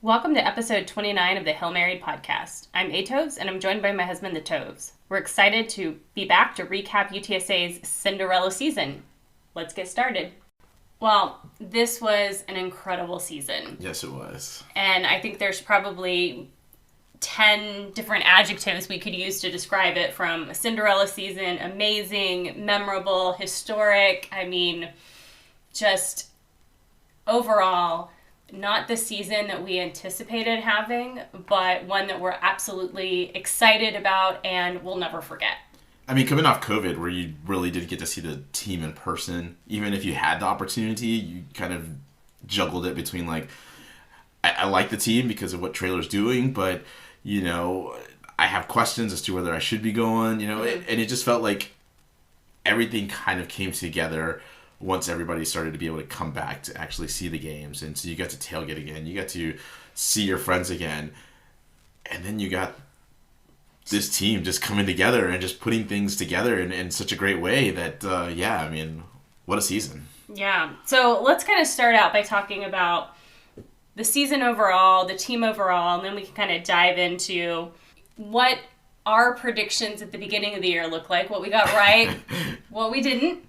Welcome to episode 29 of the Hail Mary podcast. I'm Atoves, and I'm joined by my husband, the Toves. We're excited to be back to recap UTSA's Cinderella season. Let's get started. Well, this was an incredible season. Yes, it was. And I think there's probably 10 different adjectives we could use to describe it, from a Cinderella season, amazing, memorable, historic. I mean, just overall, not the season that we anticipated having, but one that we're absolutely excited about and we'll never forget. I mean, coming off COVID, where you really did get to see the team in person, even if you had the opportunity, you kind of juggled it between, like, I like the team because of what Traylor's doing, but, you know, I have questions as to whether I should be going, you know, and it just felt like everything kind of came together once everybody started to be able to come back to actually see the games. And so you got to tailgate again. You got to see your friends again. And then you got this team just coming together and just putting things together in such a great way that, I mean, what a season. Yeah. So let's kind of start out by talking about the season overall, the team overall, and then we can kind of dive into what our predictions at the beginning of the year look like, what we got right, what we didn't.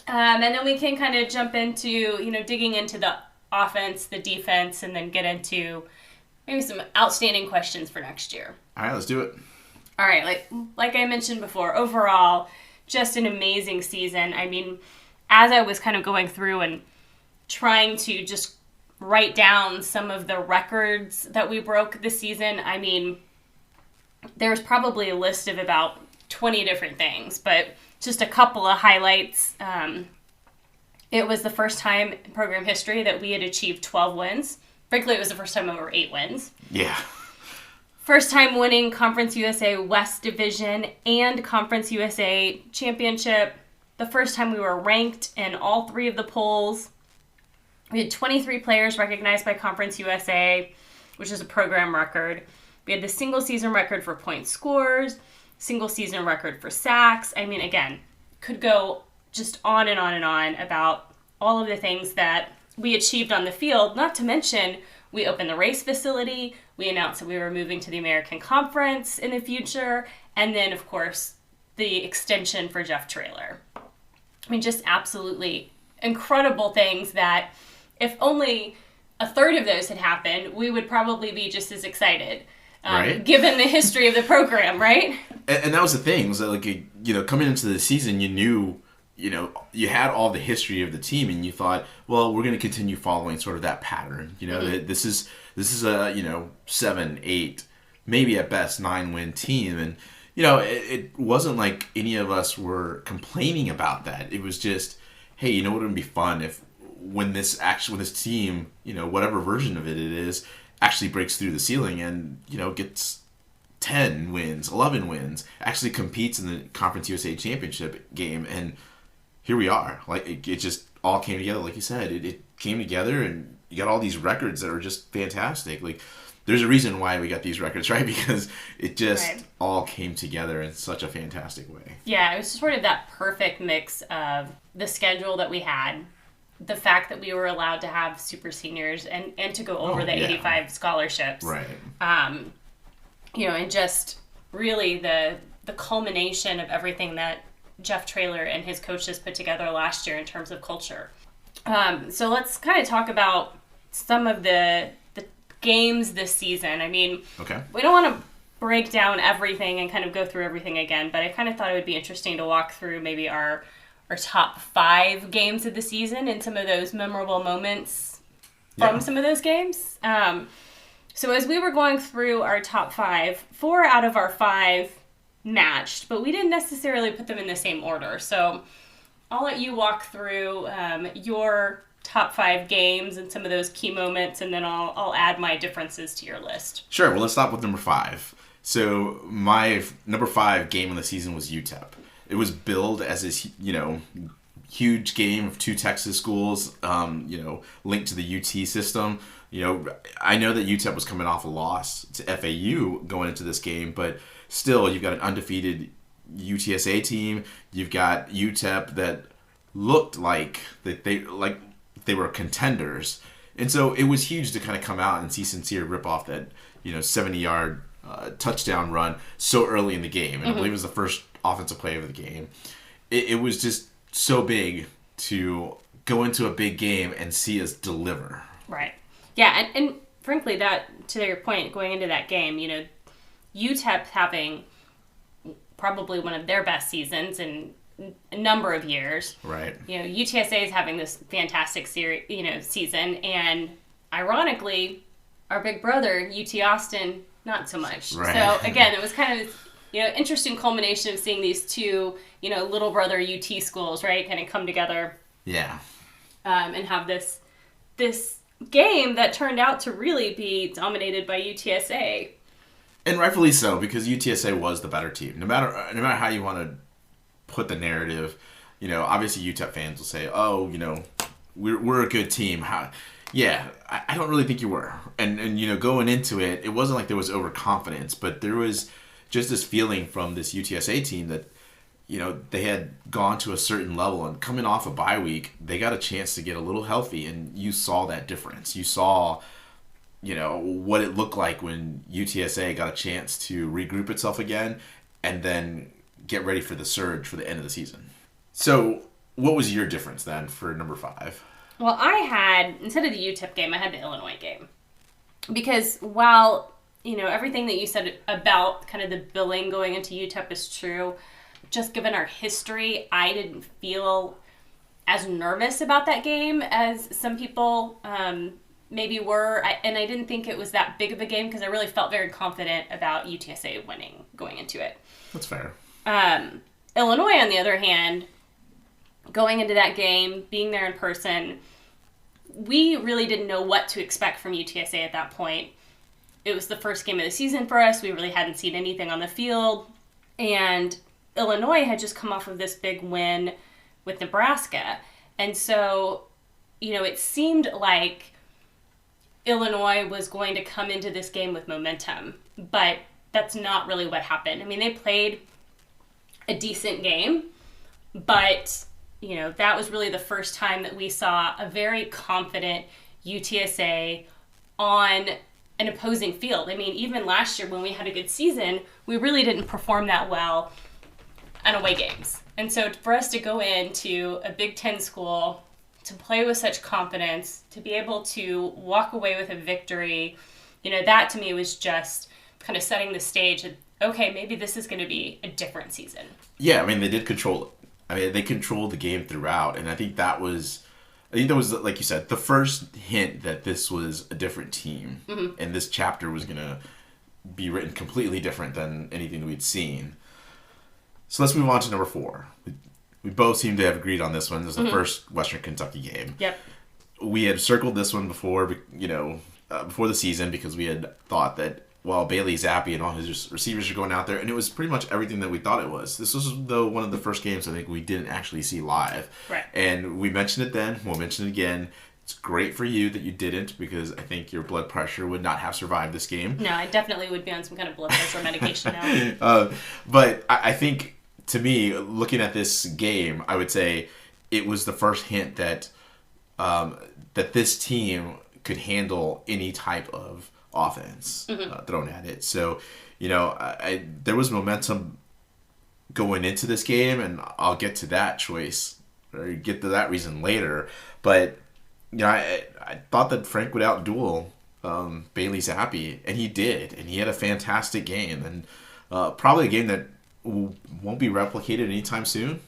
And then we can kind of jump into, you know, digging into the offense, the defense, and then get into maybe some outstanding questions for next year. All right, let's do it. All right, like I mentioned before, overall, just an amazing season. I mean, as I was kind of going through and trying to just write down some of the records that we broke this season, I mean, there's probably a list of about 20 different things, but just a couple of highlights. It was the first time in program history that we had achieved 12 wins. Frankly, it was the first time over 8 wins. Yeah. First time winning Conference USA West Division and Conference USA Championship. The first time we were ranked in all 3 of the polls. We had 23 players recognized by Conference USA, which is a program record. We had the single season record for point scores, single season record for sacks. I mean, again, could go just on and on and on about all of the things that we achieved on the field, not to mention we opened the race facility, we announced that we were moving to the American Conference in the future, and then, of course, the extension for Jeff Traylor. I mean, just absolutely incredible things that if only a third of those had happened, we would probably be just as excited. Right. Given the history of the program, right? And that was the thing, was that, like, you know, coming into the season, you knew, you know, you had all the history of the team, and you thought, well, we're going to continue following sort of that pattern. You know, this is a, you know, 7, 8, maybe at best 9-win team, and you know, it wasn't like any of us were complaining about that. It was just, hey, you know what would be fun if when this team, you know, whatever version of it is, actually breaks through the ceiling and, you know, gets 10 wins, 11 wins, actually competes in the Conference USA Championship game. And here we are. Like, it just all came together. Like you said, it came together, and you got all these records that are just fantastic. Like, there's a reason why we got these records, right? Because it just all came together in such a fantastic way. Yeah, it was sort of that perfect mix of the schedule that we had, the fact that we were allowed to have super seniors and to go over 85 scholarships. Right. You know, and just really the culmination of everything that Jeff Traylor and his coaches put together last year in terms of culture. So let's kind of talk about some of the games this season. I mean, we don't want to break down everything and kind of go through everything again, but I kind of thought it would be interesting to walk through maybe our top 5 games of the season and some of those memorable moments from some of those games. So as we were going through our top 5, 4 out of our 5 matched, but we didn't necessarily put them in the same order. So I'll let you walk through your top 5 games and some of those key moments, and then I'll add my differences to your list. Sure. Well, let's start with number 5. So my number 5 game of the season was UTEP. It was billed as this, you know, huge game of 2 Texas schools, you know, linked to the UT system. You know, I know that UTEP was coming off a loss to FAU going into this game, but still, you've got an undefeated UTSA team. You've got UTEP that looked like they were contenders, And so it was huge to kind of come out and see Sincere rip off that 70-yard touchdown run so early in the game, and I believe it was the first offensive play of the game. It was just so big to go into a big game and see us deliver. Right. Yeah, and frankly, that, to your point, going into that game, UTEP having probably one of their best seasons in a number of years. Right. UTSA is having this fantastic season, and ironically, our big brother, UT Austin, not so much. Right. So again, it was kind of interesting culmination of seeing these two, little brother UT schools, right, kind of come together. Yeah. And have this game that turned out to really be dominated by UTSA. And rightfully so, because UTSA was the better team. No matter how you want to put the narrative, obviously UTEP fans will say, "Oh, we're a good team." Yeah, I don't really think you were. And going into it, it wasn't like there was overconfidence, but there was just this feeling from this UTSA team that they had gone to a certain level, and coming off a bye week, they got a chance to get a little healthy, and you saw that difference. You saw what it looked like when UTSA got a chance to regroup itself again and then get ready for the surge for the end of the season. So what was your difference then for number 5? Well, I had, instead of the UTEP game, I had the Illinois game. Because while, everything that you said about kind of the billing going into UTEP is true, just given our history, I didn't feel as nervous about that game as some people maybe were. And I didn't think it was that big of a game because I really felt very confident about UTSA winning going into it. That's fair. Illinois, on the other hand, going into that game, being there in person, we really didn't know what to expect from UTSA at that point. It was the first game of the season for us. We really hadn't seen anything on the field. And Illinois had just come off of this big win with Nebraska. And so, it seemed like Illinois was going to come into this game with momentum. But that's not really what happened. I mean, they played a decent game, but that was really the first time that we saw a very confident UTSA on an opposing field. I mean, even last year when we had a good season, we really didn't perform that well on away games. And so for us to go into a Big Ten school, to play with such confidence, to be able to walk away with a victory, that to me was just kind of setting the stage that, okay, maybe this is going to be a different season. Yeah, I mean, they did control it. I mean, they controlled the game throughout, and I think that was, like you said, the first hint that this was a different team, and this chapter was going to be written completely different than anything we'd seen. So let's move on to number 4. We both seem to have agreed on this one. This is the first Western Kentucky game. Yep. We had circled this one before, before the season, because we had thought that, well, Bailey Zappi and all his receivers are going out there, and it was pretty much everything that we thought it was. This was, though, one of the first games I think we didn't actually see live. Right. And we mentioned it then. We'll mention it again. It's great for you that you didn't, because I think your blood pressure would not have survived this game. No, I definitely would be on some kind of blood pressure medication now. But I think, to me, looking at this game, I would say it was the first hint that that this team could handle any type of offense thrown at it. So, there was momentum going into this game, and I'll get to that choice, or get to that reason later. But, I thought that Frank would outduel Bailey Zappi, and he did. And he had a fantastic game, and probably a game that won't be replicated anytime soon.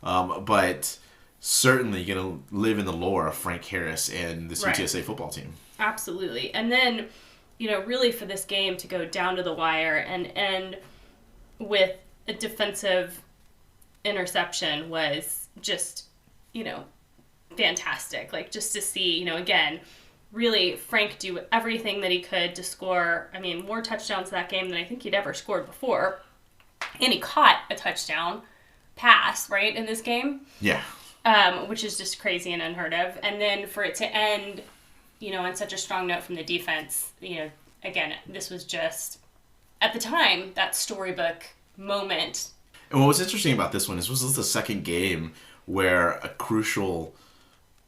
But certainly going to live in the lore of Frank Harris and this UTSA football team. Absolutely. And then, really for this game to go down to the wire and end with a defensive interception was just, fantastic. Like, just to see, again, really Frank do everything that he could to score, more touchdowns that game than I think he'd ever scored before. And he caught a touchdown pass, right, in this game? Yeah. Which is just crazy and unheard of. And then for it to end, on such a strong note from the defense, again, this was just, at the time, that storybook moment. And what was interesting about this one is this was the second game where a crucial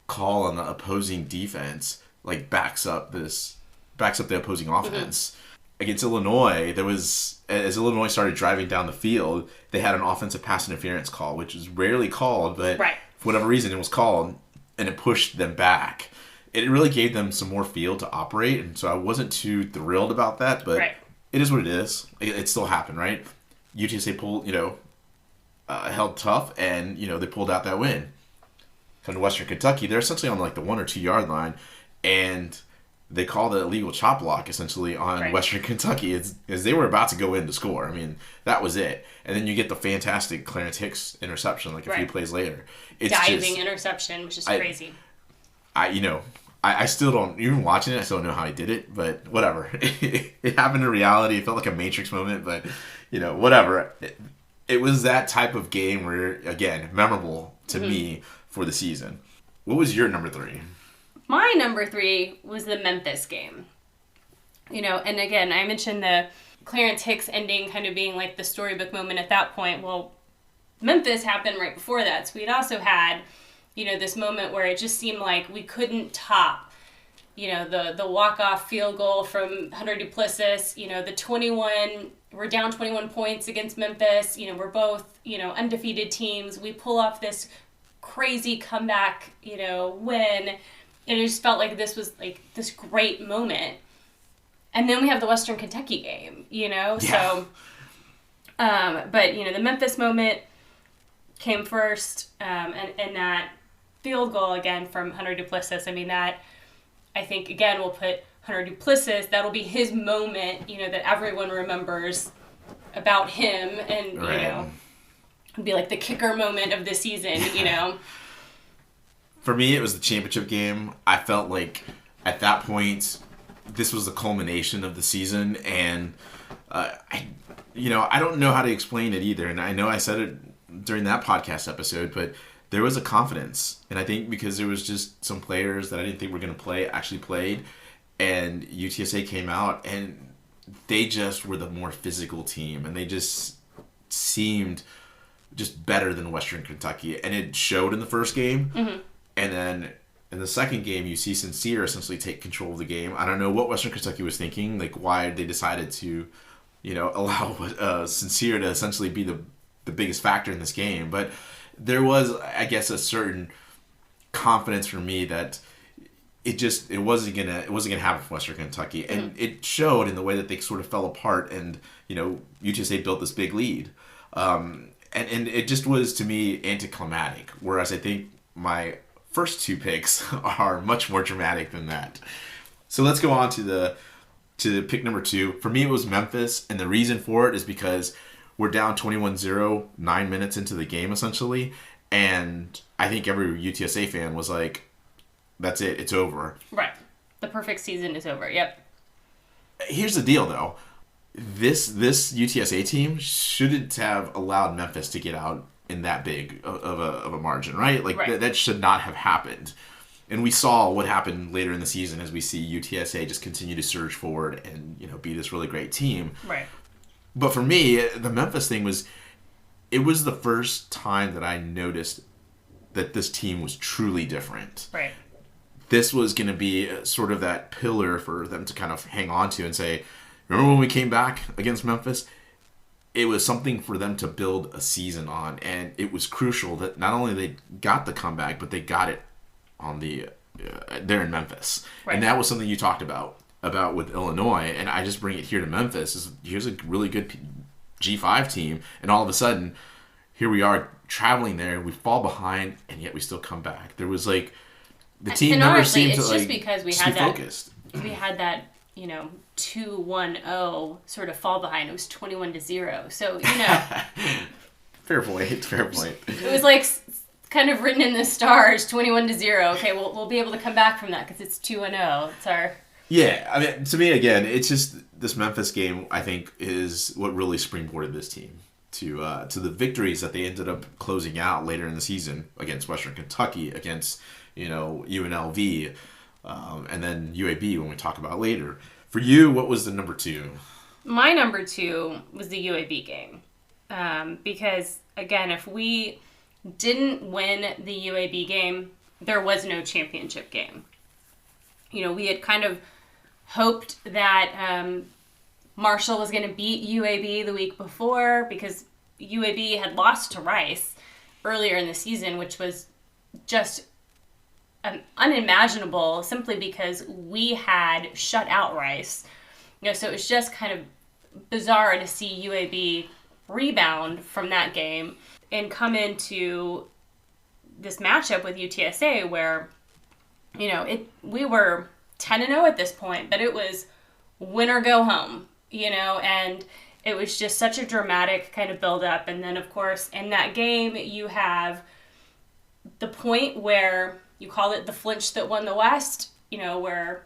call on the opposing defense like backs up the opposing offense. Against Illinois, as Illinois started driving down the field, they had an offensive pass interference call, which is rarely called, but for whatever reason it was called, and it pushed them back. It really gave them some more field to operate, and so I wasn't too thrilled about that, but it is what it is. It still happened, right? UTSA pulled, held tough, and, they pulled out that win. Come to Western Kentucky, they're essentially on like the 1 or 2 yard line, and they called it a illegal chop block essentially on Western Kentucky as they were about to go in to score. I mean, that was it. And then you get the fantastic Clarence Hicks interception like a few plays later. It's diving interception, which is crazy. I still don't, even watching it, I still don't know how he did it, but whatever. It happened in reality. It felt like a Matrix moment, but, whatever. It was that type of game where, again, memorable to me for the season. What was your number 3? My number 3 was the Memphis game. And again, I mentioned the Clarence Hicks ending kind of being like the storybook moment at that point. Well, Memphis happened right before that. So we'd also had, this moment where it just seemed like we couldn't top, the walk-off field goal from Hunter Duplessis, we're down 21 points against Memphis. We're both, undefeated teams. We pull off this crazy comeback, win. And it just felt like this was like this great moment. And then we have the Western Kentucky game, So, but, the Memphis moment came first. And that field goal again from Hunter Duplessis. I mean, that, I think, again, will put Hunter Duplessis, that'll be his moment, that everyone remembers about him. And, it'll be like the kicker moment of the season, For me, it was the championship game. I felt like at that point, this was the culmination of the season, and I don't know how to explain it either. And I know I said it during that podcast episode, but there was a confidence, and I think because there was just some players that I didn't think were going to play actually played, and UTSA came out, and they just were the more physical team, and they just seemed just better than Western Kentucky, and it showed in the first game. And then in the second game, you see Sincere essentially take control of the game. I don't know what Western Kentucky was thinking, like why they decided to, allow Sincere to essentially be the biggest factor in this game. But there was, I guess, a certain confidence for me that it wasn't gonna happen for Western Kentucky, and it showed in the way that they sort of fell apart, and UTSA built this big lead, and it just was to me anticlimactic. Whereas I think my first 2 picks are much more dramatic than that. So let's go on to pick number 2. For me, it was Memphis, and the reason for it is because we're down 21-0, 9 minutes into the game, essentially, and I think every UTSA fan was like, that's it, it's over. Right. The perfect season is over, yep. Here's the deal, though. This UTSA team shouldn't have allowed Memphis to get out in that big of a margin, right? Like that should not have happened. And we saw what happened later in the season as we see UTSA just continue to surge forward and be this really great team. Right. But for me, the Memphis thing was the first time that I noticed that this team was truly different. Right. This was going to be sort of that pillar for them to kind of hang on to and say, remember when we came back against Memphis? It was something for them to build a season on, and it was crucial that not only they got the comeback, but they got it on there in Memphis. Right. And that was something you talked about with Illinois, and I just bring it here to Memphis. Here's a really good G5 team, and all of a sudden, here we are traveling there, we fall behind, and yet we still come back. There was like, the team and never honestly, seemed to it's like just because we had had focused. We had that 2-1-0 sort of fall behind. It was 21-0. So, Fair point. It was like kind of written in the stars, 21-0. Okay, we'll be able to come back from that because it's 2-0. It's our... Yeah, I mean, to me, again, it's just this Memphis game, I think, is what really springboarded this team to the victories that they ended up closing out later in the season against Western Kentucky, against, UNLV, and then UAB when we talk about later. For you, what was the number 2? My number 2 was the UAB game. Because, again, if we didn't win the UAB game, there was no championship game. We had kind of hoped that Marshall was going to beat UAB the week before because UAB had lost to Rice earlier in the season, which was just unimaginable simply because we had shut out Rice. So it was just kind of bizarre to see UAB rebound from that game and come into this matchup with UTSA where, we were 10-0 at this point, but it was win or go home, and it was just such a dramatic kind of build up. And then, of course, in that game, you have the point where you call it the flinch that won the West, where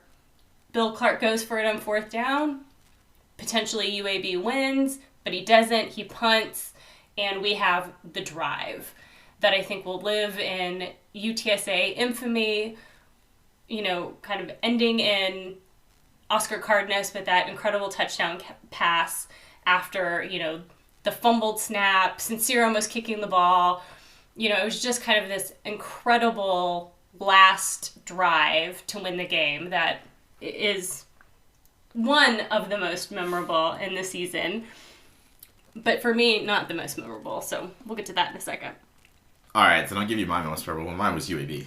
Bill Clark goes for it on 4th down. Potentially UAB wins, but he doesn't. He punts, and we have the drive that I think will live in UTSA infamy, kind of ending in Oscar Cardenas with that incredible touchdown pass after, the fumbled snap, Sincere almost kicking the ball. It was just kind of this incredible last drive to win the game that is one of the most memorable in the season. But for me, not the most memorable. So we'll get to that in a second. All right, then I'll give you my most memorable. Mine was UAB.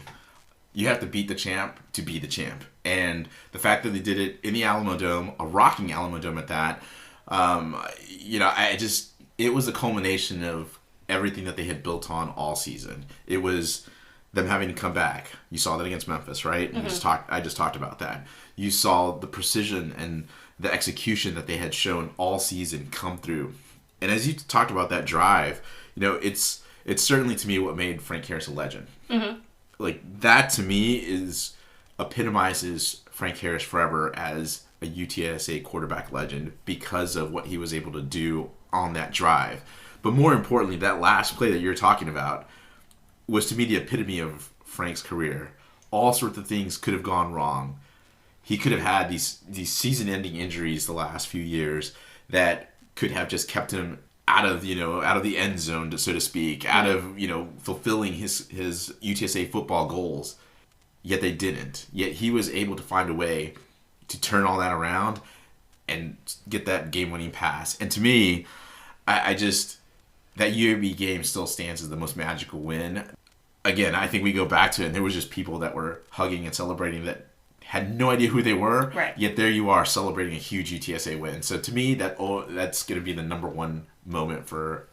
You have to beat the champ to be the champ. And the fact that they did it in the Alamo Dome, a rocking Alamo Dome at that, it was a culmination of everything that they had built on all season. It was them having to come back. You saw that against Memphis, right? Mm-hmm. I just talked about that. You saw the precision and the execution that they had shown all season come through. And as you talked about that drive, it's certainly to me what made Frank Harris a legend. Mm-hmm. Like that to me epitomizes Frank Harris forever as a UTSA quarterback legend because of what he was able to do on that drive. But more importantly, that last play that you're talking about was to me the epitome of Frank's career. All sorts of things could have gone wrong. He could have had these season-ending injuries the last few years that could have just kept him out of the end zone, so to speak, out of fulfilling his UTSA football goals. Yet they didn't. Yet he was able to find a way to turn all that around and get that game-winning pass. And to me, I just that UAB game still stands as the most magical win. Again, I think we go back to it, and there was just people that were hugging and celebrating that had no idea who they were. Right. Yet there you are celebrating a huge UTSA win. So to me, that's going to be the number one moment for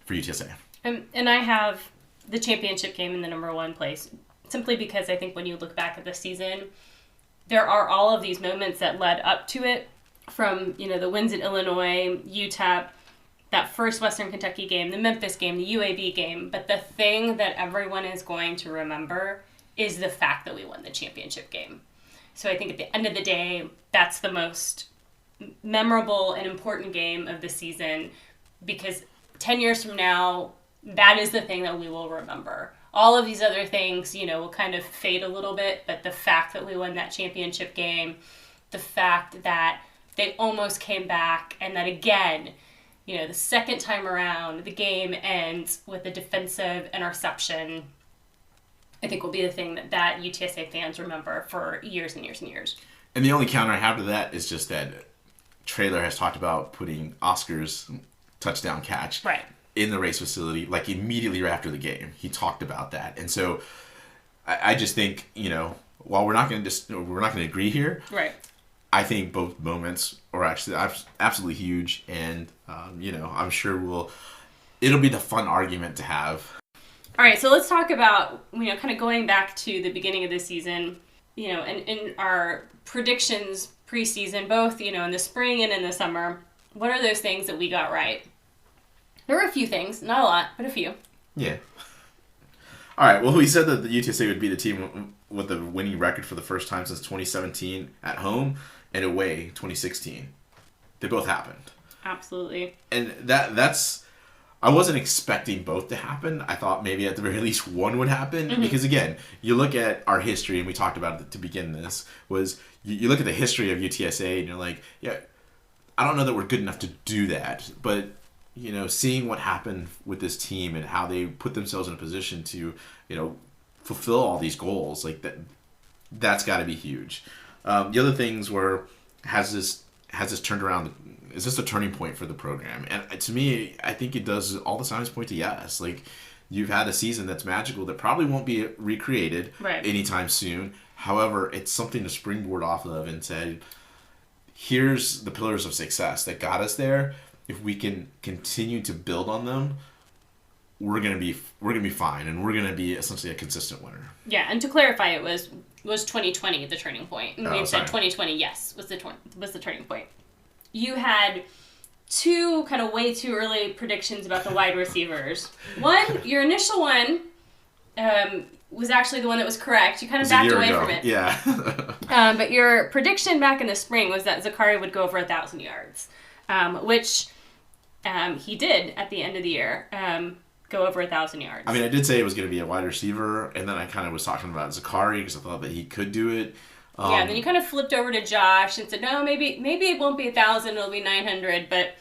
UTSA. And I have the championship game in the number one place, simply because I think when you look back at the season, there are all of these moments that led up to it, from the wins in Illinois, UTEP, that first Western Kentucky game, the Memphis game, the UAB game. But the thing that everyone is going to remember is the fact that we won the championship game. So I think at the end of the day, that's the most memorable and important game of the season, because 10 years from now, that is the thing that we will remember. All of these other things, will kind of fade a little bit, but the fact that we won that championship game, the fact that they almost came back, and that again, the second time around, the game ends with a defensive interception, I think will be the thing that UTSA fans remember for years and years and years. And the only counter I have to that is just that Traylor has talked about putting Oscar's touchdown catch in the race facility, like immediately after the game. He talked about that. And so I just think, while we're not going to agree here, right? I think both moments are actually absolutely huge, and I'm sure it'll be the fun argument to have. All right, so let's talk about kind of going back to the beginning of the season, and in our predictions preseason, both in the spring and in the summer. What are those things that we got right? There were a few things, not a lot, but a few. Yeah. All right. Well, we said that the UTSA would be the team with a winning record for the first time since 2017 at home, and away 2016. They both happened. Absolutely. And that's I wasn't expecting both to happen. I thought maybe at the very least one would happen, because again, you look at our history, and we talked about it to begin this, was you look at the history of UTSA and you're like, yeah, I don't know that we're good enough to do that, but seeing what happened with this team and how they put themselves in a position to, fulfill all these goals, like that, That's got to be huge. The other things were, has this turned around? Is this a turning point for the program? And to me, I think it does. All the signs point to yes. Like, you've had a season that's magical that probably won't be recreated anytime soon. However, it's something to springboard off of and say, here's the pillars of success that got us there. If we can continue to build on them, we're gonna be fine, and we're gonna be essentially a consistent winner. Yeah, and to clarify, it was 2020 the turning point, and we've said 2020 was the turning point. You had two kind of way too early predictions about the wide receivers. One, your initial one, was actually the one that was correct. You kind of backed away from it. Yeah. But your prediction back in the spring was that Zachary would go over 1,000 yards, which he did at the end of the year. Go over 1,000 yards. I mean, I did say it was going to be a wide receiver, and then I kind of was talking about Zachary because I thought that he could do it. Yeah, and then you kind of flipped over to Josh and said, no, maybe it won't be 1,000, it'll be 900, but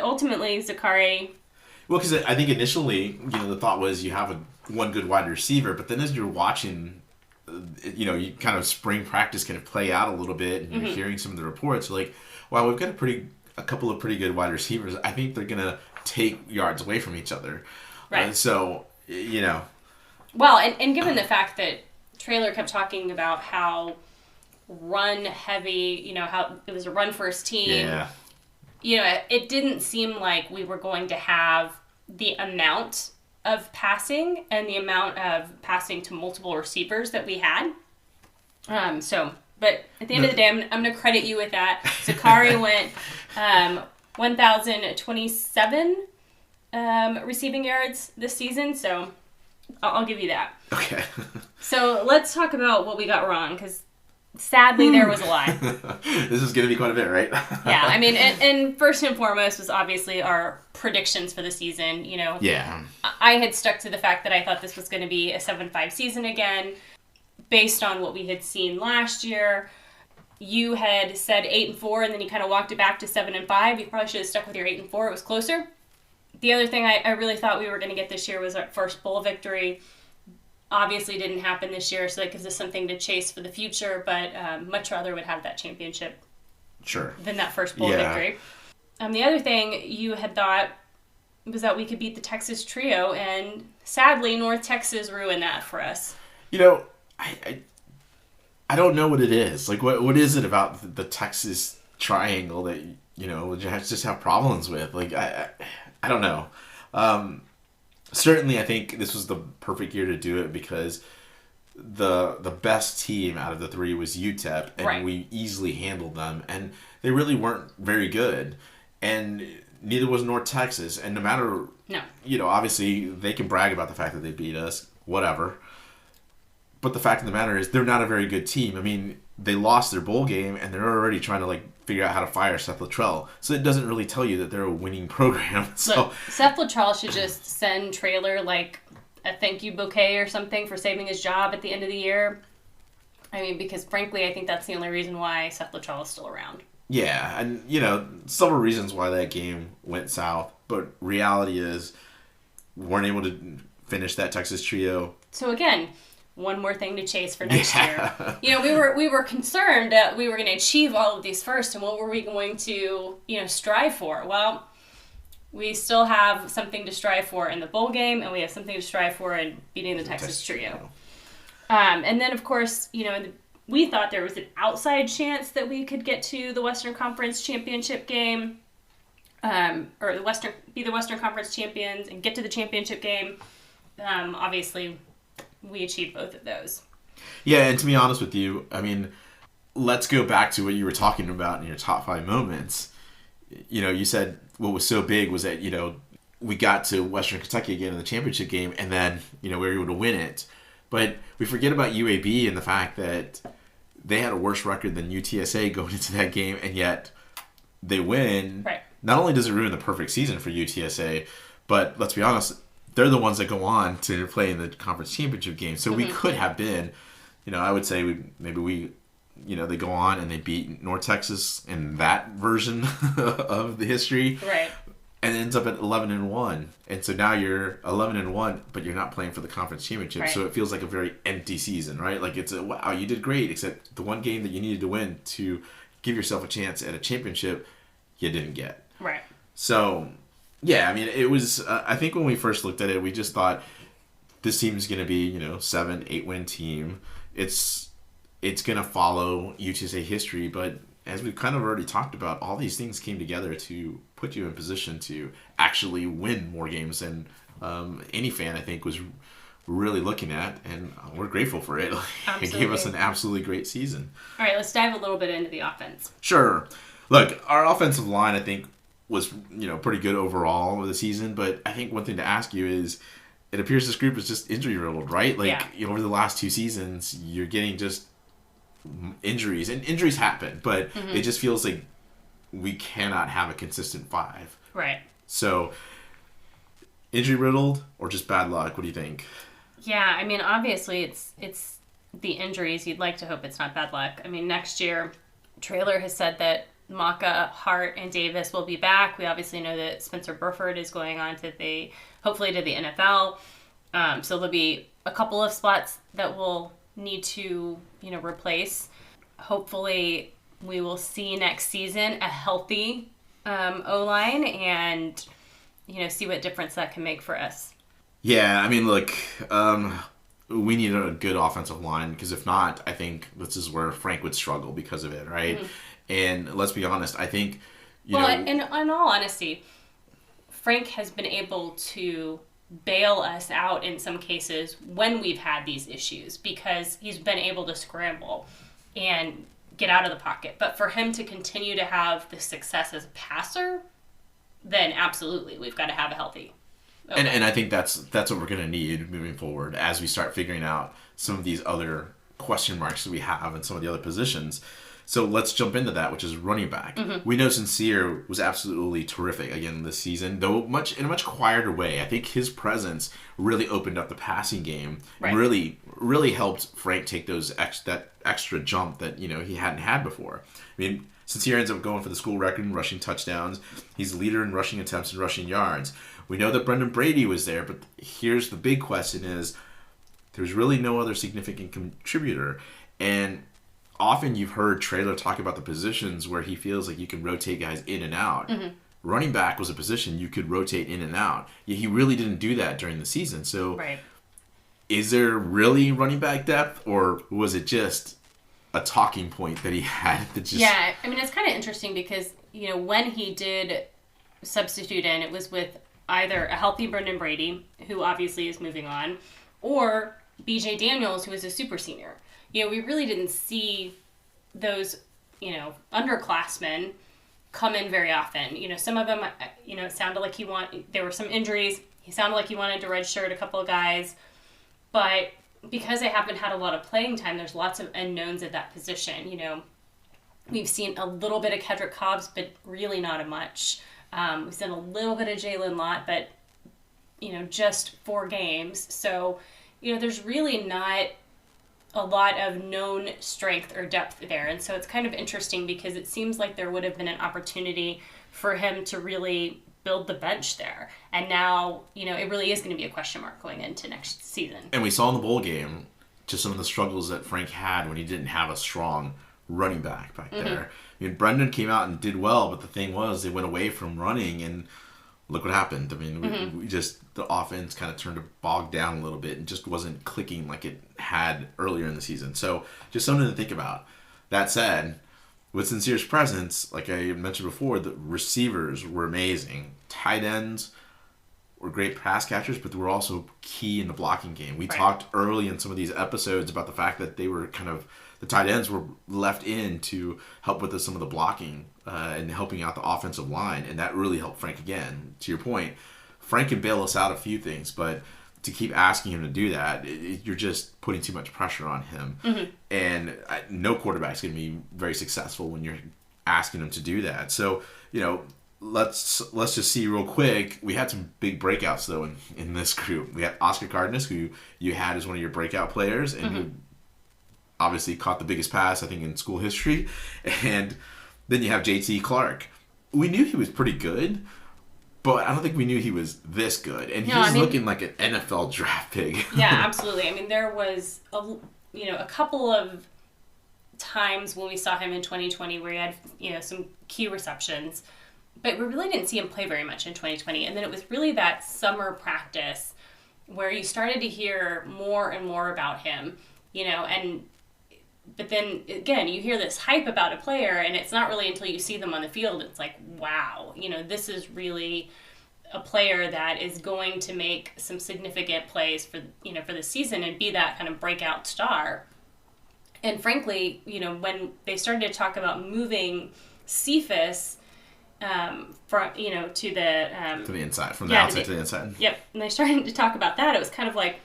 ultimately Zachary. Well, because I think initially, the thought was you have one good wide receiver, but then as you're watching, you kind of spring practice kind of play out a little bit, and you're hearing some of the reports, you're like, wow, we've got a couple of pretty good wide receivers. I think they're gonna take yards away from each other. Right. So, Well, and given the fact that Traylor kept talking about how run heavy, how it was a run first team. Yeah. It didn't seem like we were going to have the amount of passing and the amount of passing to multiple receivers that we had. But at the end of the day, I'm going to credit you with that. Zachary went 1,027 receiving yards this season, so I'll give you that. Okay. So let's talk about what we got wrong, because sadly there was a lot. This is going to be quite a bit, right? Yeah, I mean, and first and foremost was obviously our predictions for the season. Yeah. I had stuck to the fact that I thought this was going to be a 7-5 season again, based on what we had seen last year. You had said 8-4, and then you kind of walked it back to 7-5. You probably should have stuck with your 8-4. It was closer. The other thing I really thought we were going to get this year was our first bowl victory. Obviously didn't happen this year, so that gives us something to chase for the future, but much rather would have that championship than that first bowl victory. The other thing you had thought was that we could beat the Texas trio, and sadly North Texas ruined that for us. I don't know what it is. Like, what is it about the Texas triangle that, you just have problems with? Like, I don't know. Certainly, I think this was the perfect year to do it because the best team out of the three was UTEP, and we easily handled them, and they really weren't very good, and neither was North Texas. And no matter, obviously they can brag about the fact that they beat us, whatever. But the fact of the matter is, they're not a very good team. I mean, they lost their bowl game, and they're already trying to figure out how to fire Seth Luttrell. So it doesn't really tell you that they're a winning program. So look, Seth Luttrell should just send Traylor a thank you bouquet or something for saving his job at the end of the year. I mean, because frankly, I think that's the only reason why Seth Luttrell is still around. Yeah, and several reasons why that game went south. But reality is, we weren't able to finish that Texas trio. So again, one more thing to chase for next year. We were concerned that we were going to achieve all of these first, and what were we going to, strive for? Well, we still have something to strive for in the bowl game, and we have something to strive for in beating the Texas trio. And then, of course, we thought there was an outside chance that we could get to the Western Conference championship game, or be the Western Conference champions and get to the championship game. Obviously, we achieved both of those. Yeah, and to be honest with you, I mean, let's go back to what you were talking about in your top 5 moments. You said what was so big was that, we got to Western Kentucky again in the championship game, and then, we were able to win it. But we forget about UAB and the fact that they had a worse record than UTSA going into that game, and yet they win. Right. Not only does it ruin the perfect season for UTSA, but let's be honest, they're the ones that go on to play in the conference championship game. So we could have been, I would say they go on and they beat North Texas in that version of the history. Right. and ends up at 11-1, and so now you're 11-1, but you're not playing for the conference championship. Right. So it feels like a very empty season, right? Like it's a wow, you did great, except the one game that you needed to win to give yourself a chance at a championship, you didn't get. Right. So yeah, I mean, it was. I think when we first looked at it, we just thought this team is going to be 7-8 win team. It's going to follow UTSA history, but as we've kind of already talked about, all these things came together to put you in position to actually win more games than any fan, I think, was really looking at, and we're grateful for it. It gave us an absolutely great season. All right, let's dive a little bit into the offense. Sure. Look, our offensive line, I think, was pretty good overall over the season, but I think one thing to ask you is, it appears this group is just injury riddled, right? Like, over the last 2 seasons, you're getting just injuries, and injuries happen, but it just feels like we cannot have a consistent 5. Right. So, injury riddled or just bad luck? What do you think? Yeah, I mean, obviously it's the injuries. You'd like to hope it's not bad luck. I mean, next year, Traylor has said that Maka, Hart, and Davis will be back. We obviously know that Spencer Burford is going on to hopefully to the NFL. So there'll be a couple of spots that we'll need to, replace. Hopefully we will see next season a healthy O-line and, see what difference that can make for us. Yeah, I mean, look, we need a good offensive line, because if not, I think this is where Frank would struggle because of it, right? And let's be honest, I think, in all honesty, Frank has been able to bail us out in some cases when we've had these issues, because he's been able to scramble and get out of the pocket. But for him to continue to have the success as a passer, then absolutely, we've got to have a healthy. Okay. And I think that's what we're going to need moving forward as we start figuring out some of these other question marks that we have in some of the other positions. So let's jump into that, which is running back. We know Sincere was absolutely terrific again this season, though in a much quieter way. I think his presence really opened up the passing game, right. really helped Frank take that extra jump that he hadn't had before. I mean, Sincere ends up going for the school record in rushing touchdowns. He's leader in rushing attempts and rushing yards. We know that Brendan Brady was there, but here's the big question: is there's really no other significant contributor, and often you've heard Traylor talk about the positions where he feels like you can rotate guys in and out. Running back was a position you could rotate in and out. Yet he really didn't do that during the season. So right. Is there really running back depth, or was it just a talking point that he had? Yeah, I mean, it's kind of interesting because, when he did substitute in, it was with either a healthy Brendan Brady, who obviously is moving on, or BJ Daniels, who is a super senior. We really didn't see those, underclassmen come in very often. Some of them, it sounded like there were some injuries. He sounded like he wanted to redshirt a couple of guys. But because they haven't had a lot of playing time, there's lots of unknowns at that position. We've seen a little bit of Kedrick Cobbs, but really not much. We've seen a little bit of Jalen Lott, but, just 4 games. So, there's really not a lot of known strength or depth there. And so it's kind of interesting because it seems like there would have been an opportunity for him to really build the bench there. And now, it really is going to be a question mark going into next season. And we saw in the bowl game just some of the struggles that Frank had when he didn't have a strong running back there. I mean, Brendan came out and did well, but the thing was they went away from running, and look what happened. I mean, we just, the offense kind of turned to bog down a little bit and just wasn't clicking like it had earlier in the season. So just something to think about. That said, with Sincere's presence, like I mentioned before, the receivers were amazing. Tight ends were great pass catchers, but they were also key in the blocking game. We talked early in some of these episodes about the fact that they were the tight ends were left in to help with some of the blocking and helping out the offensive line, and that really helped Frank again. To your point, Frank can bail us out a few things, but to keep asking him to do that, you're just putting too much pressure on him. And no quarterback's going to be very successful when you're asking him to do that. So, let's just see real quick. We had some big breakouts, though, in this group. We had Oscar Cardenas, who you had as one of your breakout players, and who obviously caught the biggest pass, I think, in school history. And then you have JT Clark. We knew he was pretty good, but I don't think we knew he was this good. And he's looking like an NFL draft pick. Yeah, absolutely. I mean, there was a couple of times when we saw him in 2020 where he had some key receptions, but we really didn't see him play very much in 2020. And then it was really that summer practice where you started to hear more and more about him, but then again, you hear this hype about a player, and it's not really until you see them on the field, it's like, wow, this is really a player that is going to make some significant plays for the season and be that kind of breakout star. And frankly, when they started to talk about moving Cephas to the inside, from the outside to the inside. Yep. And they started to talk about that. It was kind of like,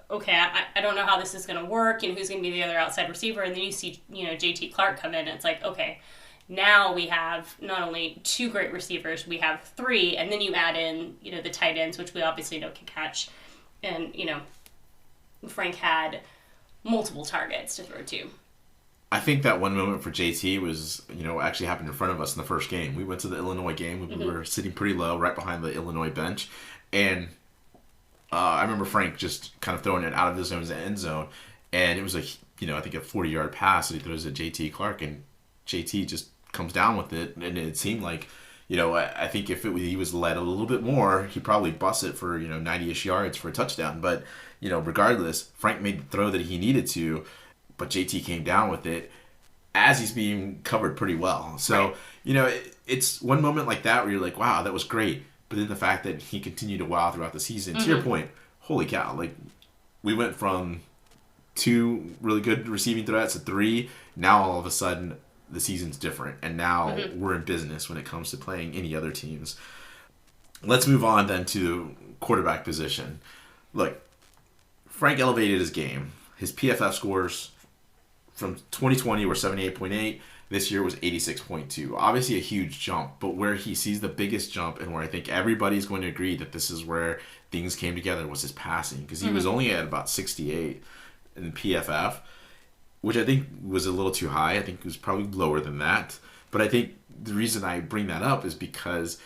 okay, I don't know how this is going to work. Who's going to be the other outside receiver? And then you see, JT Clark come in, and it's like, okay, now we have not only 2 great receivers, we have 3, and then you add in, the tight ends, which we obviously know can catch. And, Frank had multiple targets to throw to. I think that one moment for JT was, actually happened in front of us in the first game. We went to the Illinois game. We were sitting pretty low, right behind the Illinois bench. And I remember Frank just kind of throwing it out of his own end zone. And it was I think a 40-yard pass that he throws at JT Clark. And JT just comes down with it. And it seemed like, I think if he was led a little bit more, he probably busts it for, 90-ish yards for a touchdown. But, regardless, Frank made the throw that he needed to. But JT came down with it as he's being covered pretty well. So, right. It's one moment like that where you're like, wow, that was great. But then the fact that he continued to wow throughout the season, to your point, holy cow, like we went from 2 really good receiving threats to 3. Now all of a sudden the season's different. And now we're in business when it comes to playing any other teams. Let's move on then to quarterback position. Look, Frank elevated his game. His PFF scores from 2020 were 78.8. This year was 86.2. Obviously a huge jump, but where he sees the biggest jump and where I think everybody's going to agree that this is where things came together was his passing. Because he was only at about 68 in PFF, which I think was a little too high. I think it was probably lower than that. But I think the reason I bring that up is because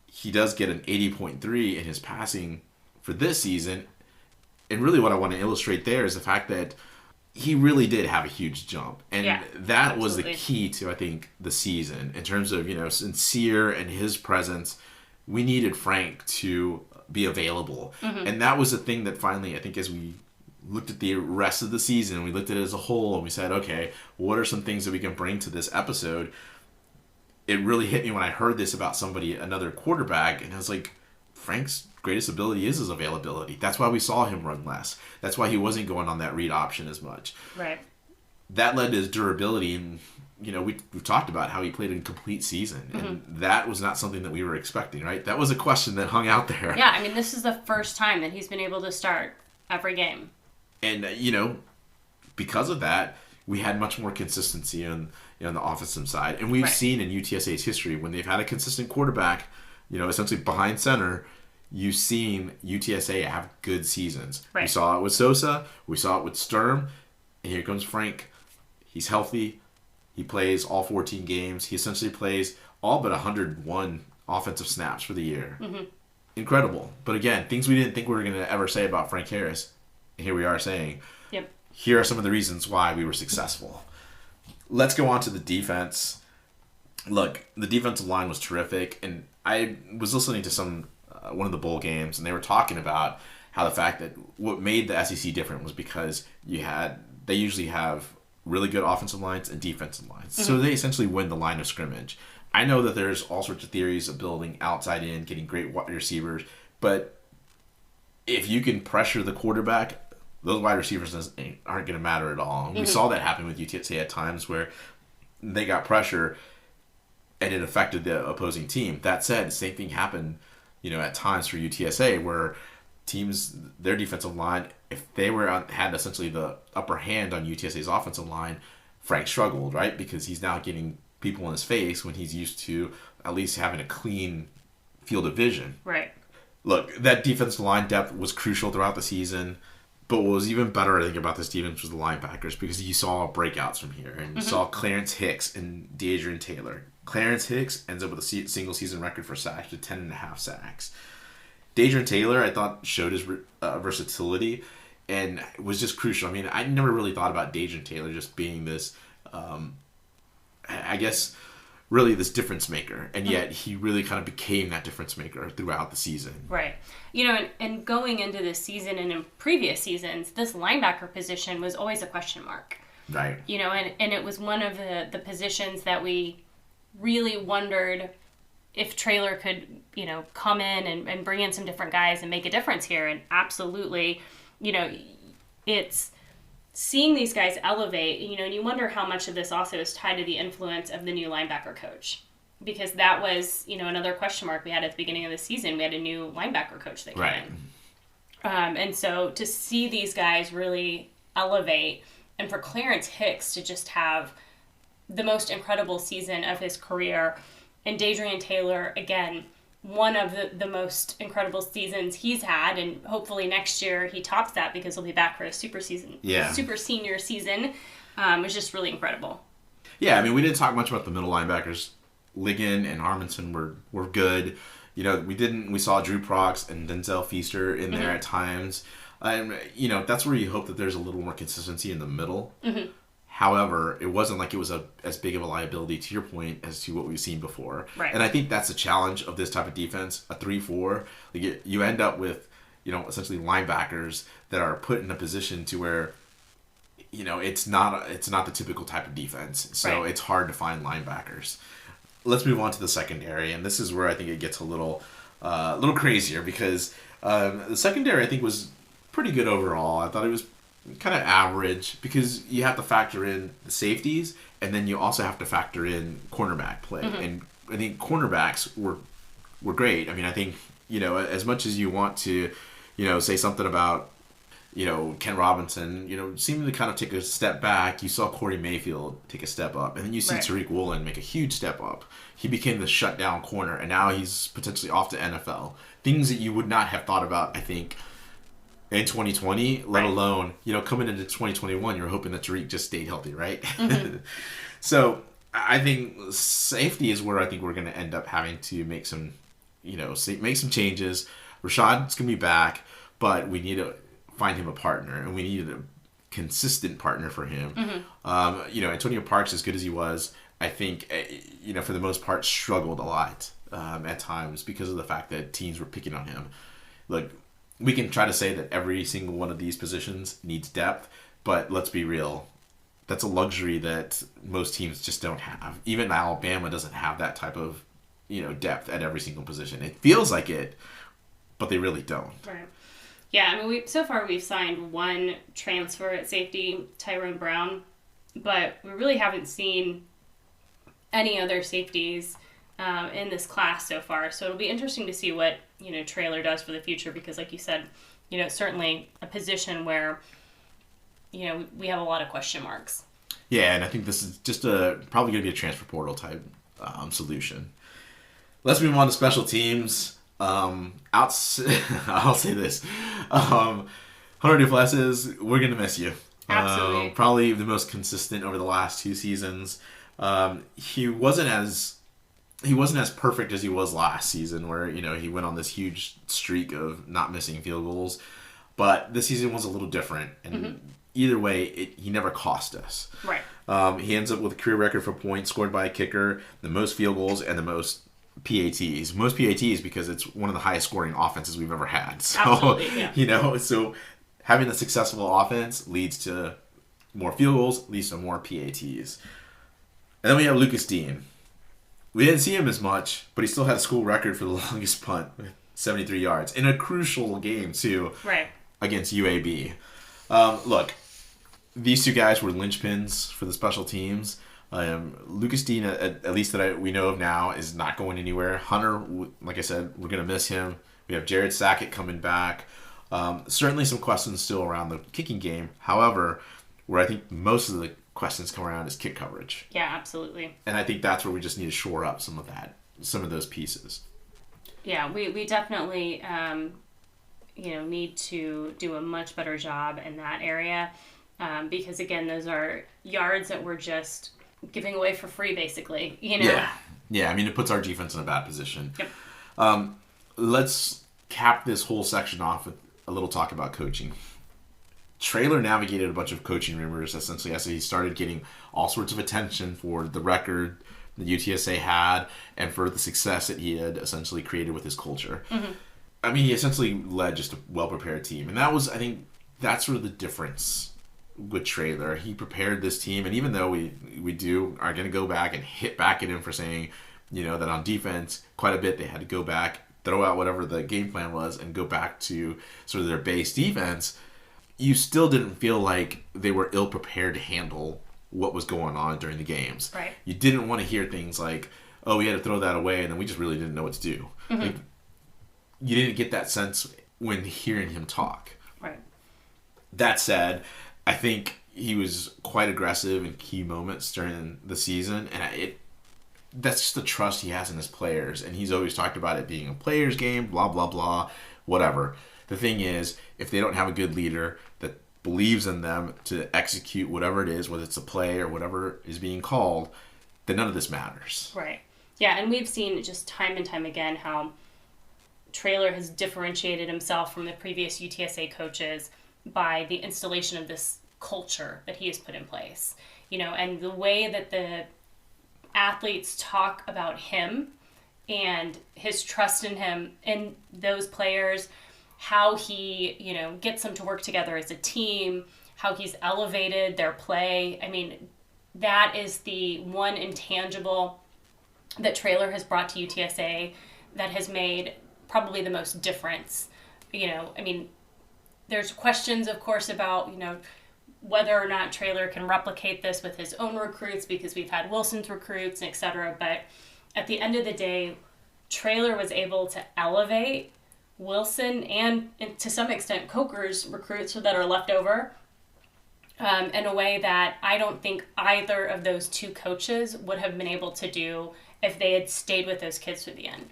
he does get an 80.3 in his passing for this season. And really what I want to illustrate there is the fact that he really did have a huge jump. And that was the key to, I think, the season. In terms of, Sincere and his presence, we needed Frank to be available. And that was the thing that finally, I think, as we looked at the rest of the season, we looked at it as a whole, and we said, okay, what are some things that we can bring to this episode? It really hit me when I heard this about another quarterback, and I was like, Frank's greatest ability is his availability. That's why we saw him run less. That's why he wasn't going on that read option as much. Right. That led to his durability, and we've talked about how he played a complete season, and that was not something that we were expecting, right? That was a question that hung out there. Yeah, I mean, this is the first time that he's been able to start every game. And because of that, we had much more consistency on the offensive side, and we've seen in UTSA's history when they've had a consistent quarterback, essentially behind center, you've seen UTSA have good seasons. Right. We saw it with Sosa. We saw it with Sturm. And here comes Frank. He's healthy. He plays all 14 games. He essentially plays all but 101 offensive snaps for the year. Incredible. But again, things we didn't think we were going to ever say about Frank Harris. And here we are saying, here are some of the reasons why we were successful. Let's go on to the defense. Look, the defensive line was terrific. And I was listening to one of the bowl games, and they were talking about how the fact that what made the SEC different was because they usually have really good offensive lines and defensive lines. So they essentially win the line of scrimmage. I know that there's all sorts of theories of building outside in, getting great wide receivers, but if you can pressure the quarterback, those wide receivers aren't going to matter at all. We saw that happen with UTSA at times where they got pressure and it affected the opposing team. That said, the same thing happened, at times for UTSA where teams, their defensive line, if they had essentially the upper hand on UTSA's offensive line, Frank struggled, right? Because he's now getting people in his face when he's used to at least having a clean field of vision. Right. Look, that defensive line depth was crucial throughout the season, But what was even better, I think, about this defense was the linebackers, because you saw breakouts from here, and you saw Clarence Hicks and Deadrian Taylor. Clarence Hicks ends up with a single season record for sacks with 10.5 sacks. Deadrian Taylor, I thought, showed his versatility and was just crucial. I mean, I never really thought about Deadrian Taylor just being this, I guess, really this difference maker, and yet he really kind of became that difference maker throughout the season. Right. You know, and going into this season and in previous seasons, this linebacker position was always a question mark. Right. You know, and it was one of the positions that we really wondered if Traylor could, you know, come in and bring in some different guys and make a difference here. And absolutely, you know, it's seeing these guys elevate, you know, and you wonder how much of this also is tied to the influence of the new linebacker coach. Because that was, you know, another question mark we had at the beginning of the season. We had a new linebacker coach that came in. And so to see these guys really elevate, and for Clarence Hicks to just have the most incredible season of his career, and Deadrian Taylor, again, one of the most incredible seasons he's had, and hopefully next year he tops that because he'll be back for a super senior season. Was just really incredible. Yeah, I mean, we didn't talk much about the middle linebackers. Ligon and Arminson were good. You know, we saw Drew Prox and Denzel Feaster in there at times. You know, that's where you hope that there's a little more consistency in the middle. However, it wasn't like it was as big of a liability, to your point, as to what we've seen before. Right. And I think that's the challenge of this type of defense, a 3-4. Like you end up with, you know, essentially linebackers that are put in a position to where, you know, it's not the typical type of defense. So It's hard to find linebackers. Let's move on to the secondary, and this is where I think it gets a little crazier, because the secondary, I think, was pretty good overall. I thought it was kind of average, because you have to factor in the safeties, and then you also have to factor in cornerback play. And I think cornerbacks were great. I mean, I think, you know, as much as you want to, you know, say something about, you know, Ken Robinson, you know, seeming to kind of take a step back. You saw Corey Mayfield take a step up, and then you see Tariq Woolen make a huge step up. He became the shutdown corner, and now he's potentially off to NFL. Things that you would not have thought about, I think, in 2020, let alone, you know, coming into 2021, you're hoping that Tariq just stayed healthy, right? So I think safety is where I think we're going to end up having to make some, you know, make some changes. Rashad's going to be back, but we need to find him a partner, and we needed a consistent partner for him. You know, Antonio Parks, as good as he was, I think, you know, for the most part, struggled a lot at times because of the fact that teams were picking on him. Look, we can try to say that every single one of these positions needs depth, but let's be real. That's a luxury that most teams just don't have. Even Alabama doesn't have that type of, you know, depth at every single position. It feels like it, but they really don't. Right. Yeah, I mean, so far we've signed one transfer at safety, Tyrone Brown, but we really haven't seen any other safeties in this class so far. So it'll be interesting to see what, you know, Traylor does for the future, because like you said, you know, it's certainly a position where, you know, we have a lot of question marks. Yeah, and I think this is just probably going to be a transfer portal type solution. Let's move on to special teams. I'll say this. Hunter Duplessis, we're going to miss you. Absolutely. Probably the most consistent over the last 2 seasons. He wasn't as perfect as he was last season, where, you know, he went on this huge streak of not missing field goals. But this season was a little different, and either way, he never cost us. Right. He ends up with a career record for points scored by a kicker, the most field goals, and the most PATs. Most PATs because it's one of the highest scoring offenses we've ever had. So, absolutely, yeah. You know, so having a successful offense leads to more field goals, leads to more PATs. And then we have Lucas Dean. We didn't see him as much, but he still had a school record for the longest punt, 73 yards, in a crucial game, too, right, against UAB. Look, these 2 guys were linchpins for the special teams. Lucas Dean, at least that we know of now, is not going anywhere. Hunter, like I said, we're going to miss him. We have Jared Sackett coming back. Certainly some questions still around the kicking game. However, where I think most of the questions come around is kick coverage. Yeah, absolutely. And I think that's where we just need to shore up some of those pieces. Yeah, we definitely, need to do a much better job in that area. Because again, those are yards that we're just giving away for free, basically. Yeah. I mean, it puts our defense in a bad position. Yep. Let's cap this whole section off with a little talk about coaching. Traylor navigated a bunch of coaching rumors essentially as he started getting all sorts of attention for the record that UTSA had and for the success that he had essentially created with his culture. Mm-hmm. I mean, he essentially led just a well-prepared team. And that was, I think, that's sort of the difference with Traylor. He prepared this team, and even though we are going to go back and hit back at him for saying, that on defense, quite a bit they had to go back, throw out whatever the game plan was, and go back to sort of their base defense, you still didn't feel like they were ill-prepared to handle what was going on during the games. Right. You didn't want to hear things like, oh, we had to throw that away, and then we just really didn't know what to do. Mm-hmm. Like, you didn't get that sense when hearing him talk. Right. That said, I think he was quite aggressive in key moments during the season, and that's just the trust he has in his players. And he's always talked about it being a player's game, blah, blah, blah, whatever. The thing is, if they don't have a good leader that believes in them to execute whatever it is, whether it's a play or whatever is being called, then none of this matters. Right. Yeah, and we've seen just time and time again how Traylor has differentiated himself from the previous UTSA coaches by the installation of this culture that he has put in place. And the way that the athletes talk about him and his trust in him and those players, how he, gets them to work together as a team, how he's elevated their play. I mean, that is the one intangible that Traylor has brought to UTSA that has made probably the most difference. There's questions, of course, about, whether or not Traylor can replicate this with his own recruits, because we've had Wilson's recruits, et cetera. But at the end of the day, Traylor was able to elevate Wilson and to some extent Coker's recruits that are left over in a way that I don't think either of those two coaches would have been able to do if they had stayed with those kids through the end.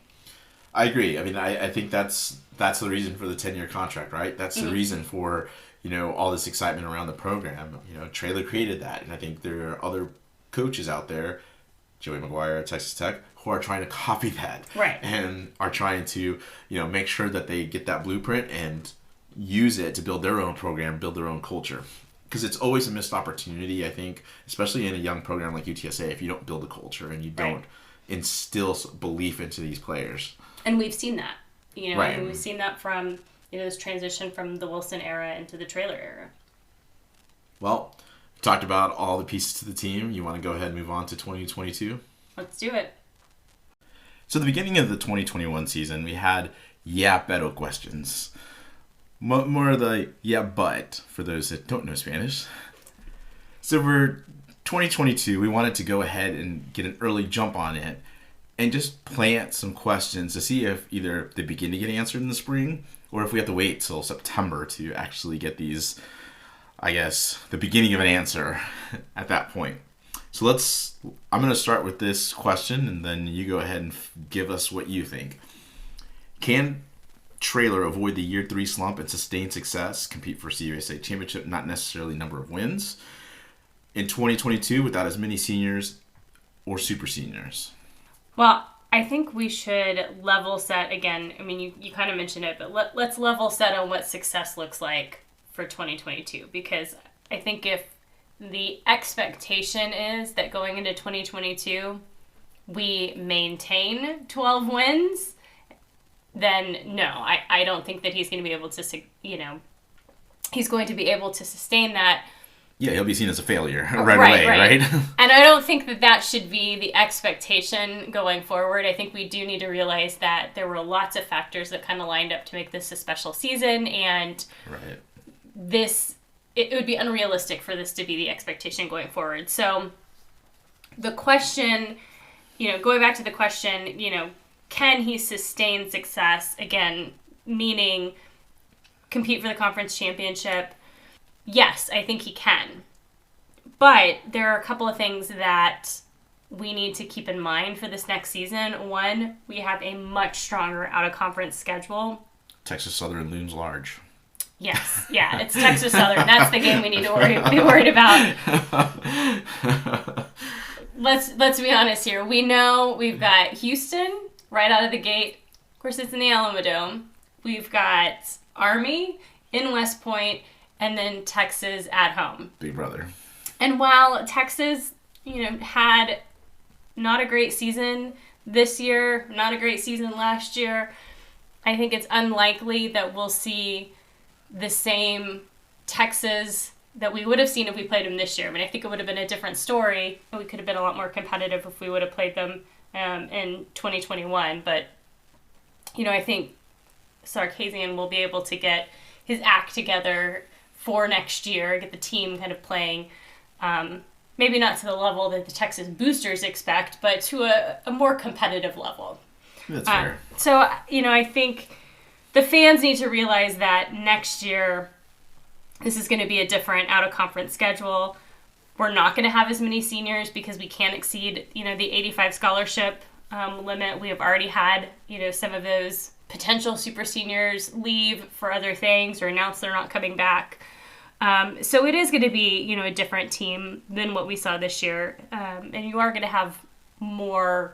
I agree. I mean, I think that's the reason for the 10-year contract, right? That's the reason for, all this excitement around the program. Traylor created that. And I think there are other coaches out there, Joey McGuire at Texas Tech, who are trying to copy that. Right. And are trying to, make sure that they get that blueprint and use it to build their own program, build their own culture. Because it's always a missed opportunity, I think, especially in a young program like UTSA, if you don't build a culture and you don't instill belief into these players. And we've seen that, Right. And we've seen that from, this transition from the Wilson era into the Traylor era. Well, we talked about all the pieces to the team. You want to go ahead and move on to 2022? Let's do it. So at the beginning of the 2021 season, we had pero questions. More of the but for those that don't know Spanish. So for 2022, we wanted to go ahead and get an early jump on it and just plant some questions to see if either they begin to get answered in the spring or if we have to wait till September to actually get these, I guess, the beginning of an answer at that point. So I'm going to start with this question and then you go ahead and give us what you think. Can Traylor avoid the year 3 slump and sustain success, compete for CUSA championship, not necessarily number of wins, in 2022 without as many seniors or super seniors? Well, I think we should level set again. I mean, you kind of mentioned it, but let's level set on what success looks like for 2022, because I think if the expectation is that going into 2022 we maintain 12 wins, then no, I don't think that he's going to be able to, he's going to be able to sustain that. Yeah, he'll be seen as a failure right away, right? And I don't think that should be the expectation going forward. I think we do need to realize that there were lots of factors that kind of lined up to make this a special season, and it would be unrealistic for this to be the expectation going forward. So the question, going back to the question, can he sustain success? Again, meaning compete for the conference championship. Yes, I think he can. But there are a couple of things that we need to keep in mind for this next season. One, we have a much stronger out-of-conference schedule Texas Southern looms large. Yes, yeah, it's Texas Southern. That's the game we need to be worried about. Let's be honest here. We know we've got Houston right out of the gate. Of course, it's in the Alamodome. We've got Army in West Point, and then Texas at home. Big brother. And while Texas, had not a great season this year, not a great season last year, I think it's unlikely that we'll see the same Texas that we would have seen if we played them this year. I mean, I think it would have been a different story. We could have been a lot more competitive if we would have played them in 2021. But, I think Sarkisian will be able to get his act together for next year, get the team kind of playing, maybe not to the level that the Texas boosters expect, but to a more competitive level. That's fair. So, I think the fans need to realize that next year, this is going to be a different out-of-conference schedule. We're not going to have as many seniors because we can't exceed, the 85 scholarship limit. We have already had, some of those potential super seniors leave for other things or announce they're not coming back. So it is going to be, a different team than what we saw this year. And you are going to have more,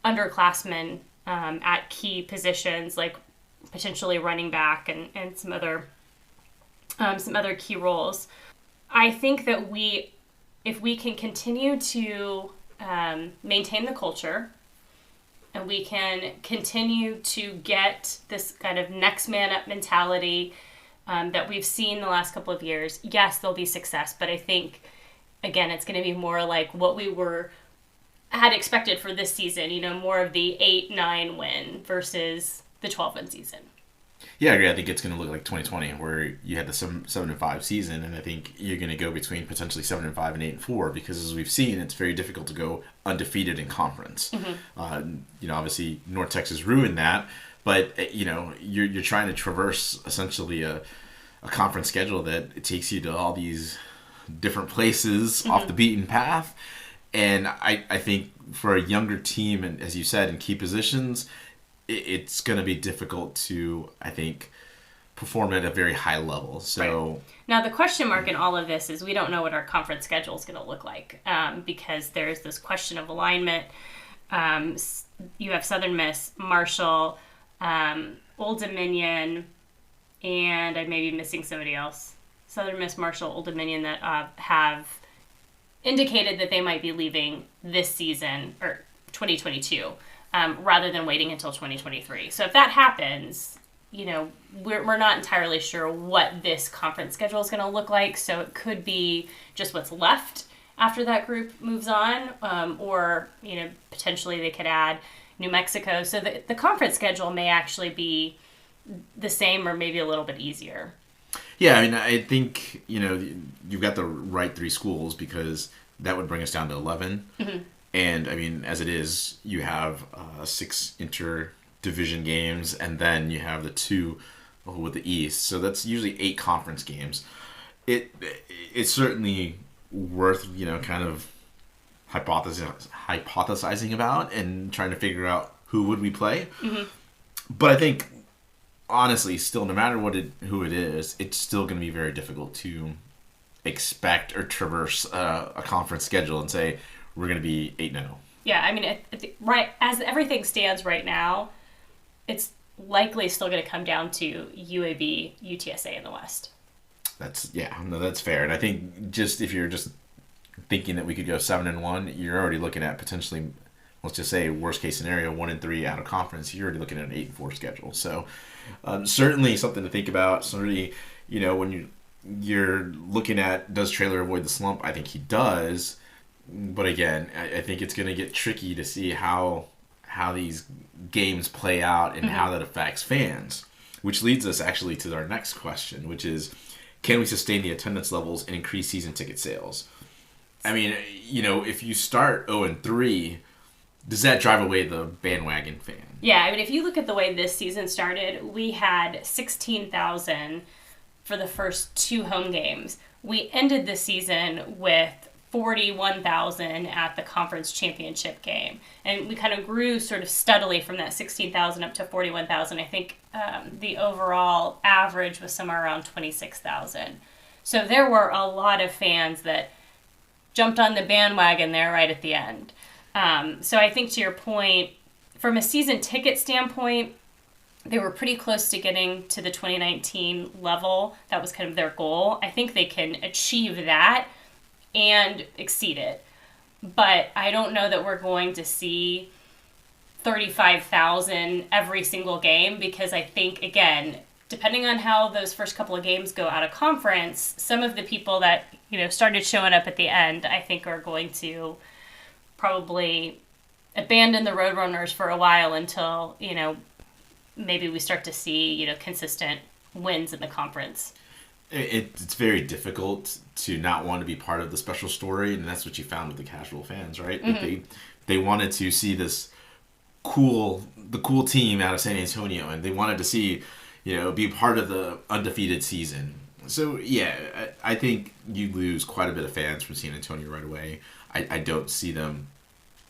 underclassmen at key positions, like potentially running back and some other key roles. I think that if we can continue to maintain the culture, and we can continue to get this kind of next man up mentality that we've seen the last couple of years, yes, there'll be success, but I think, again, it's going to be more like what we had expected for this season, more of the 8-9 win versus the 12-win season. Yeah, I agree. I think it's going to look like 2020, where you had the 7-5 season, and I think you're going to go between potentially 7-5 and 8-4, because as we've seen, it's very difficult to go undefeated in conference. Mm-hmm. Obviously North Texas ruined that, but you're trying to traverse essentially a conference schedule that it takes you to all these different places off the beaten path. And I think for a younger team, and as you said, in key positions, it's going to be difficult to, I think, perform at a very high level. So right. Now, the question mark in all of this is we don't know what our conference schedule is going to look like because there's this question of alignment. You have Southern Miss, Marshall, Old Dominion, and I may be missing somebody else. Southern Miss, Marshall, Old Dominion that have indicated that they might be leaving this season, or 2022, rather than waiting until 2023. So if that happens, we're not entirely sure what this conference schedule is going to look like. So it could be just what's left after that group moves on, or, potentially they could add New Mexico. So the conference schedule may actually be the same or maybe a little bit easier. Yeah, I mean, I think, you've got the right three schools, because that would bring us down to 11. Mm-hmm. And, I mean, as it is, you have 6 inter-division games, and then you have the 2 with the East. So that's usually 8 conference games. It's certainly worth, kind of hypothesizing about and trying to figure out who would we play. Mm-hmm. But I think, honestly, still, no matter who it is, it's still going to be very difficult to expect or traverse a conference schedule and say we're going to be 8-0. Yeah, I mean, right as everything stands right now, it's likely still going to come down to UAB, UTSA in the West. That's fair. And I think just if you're just thinking that we could go 7-1, you're already looking at potentially, let's just say worst case scenario, 1-3 out of conference. You're already looking at an 8-4 schedule. So certainly something to think about. Certainly, when you're looking at, does Traylor avoid the slump? I think he does. But again, I think it's going to get tricky to see how these games play out and how that affects fans. Which leads us actually to our next question, which is, can we sustain the attendance levels and increase season ticket sales? I mean, if you start 0-3, does that drive away the bandwagon fan? Yeah, I mean, if you look at the way this season started, we had 16,000 for the first 2 home games. We ended the season with 41,000 at the conference championship game. And we kind of grew sort of steadily from that 16,000 up to 41,000. I think the overall average was somewhere around 26,000. So there were a lot of fans that jumped on the bandwagon there right at the end. So I think to your point, from a season ticket standpoint, they were pretty close to getting to the 2019 level. That was kind of their goal. I think they can achieve that and exceed it. But I don't know that we're going to see 35,000 every single game, because I think, again, depending on how those first couple of games go out of conference, some of the people that, started showing up at the end, I think are going to probably abandon the Roadrunners for a while until, maybe we start to see, consistent wins in the conference. It's very difficult to not want to be part of the special story, and that's what you found with the casual fans, right? Mm-hmm. They wanted to see the cool team out of San Antonio, and they wanted to see, be part of the undefeated season. So yeah, I think you lose quite a bit of fans from San Antonio right away. I don't see them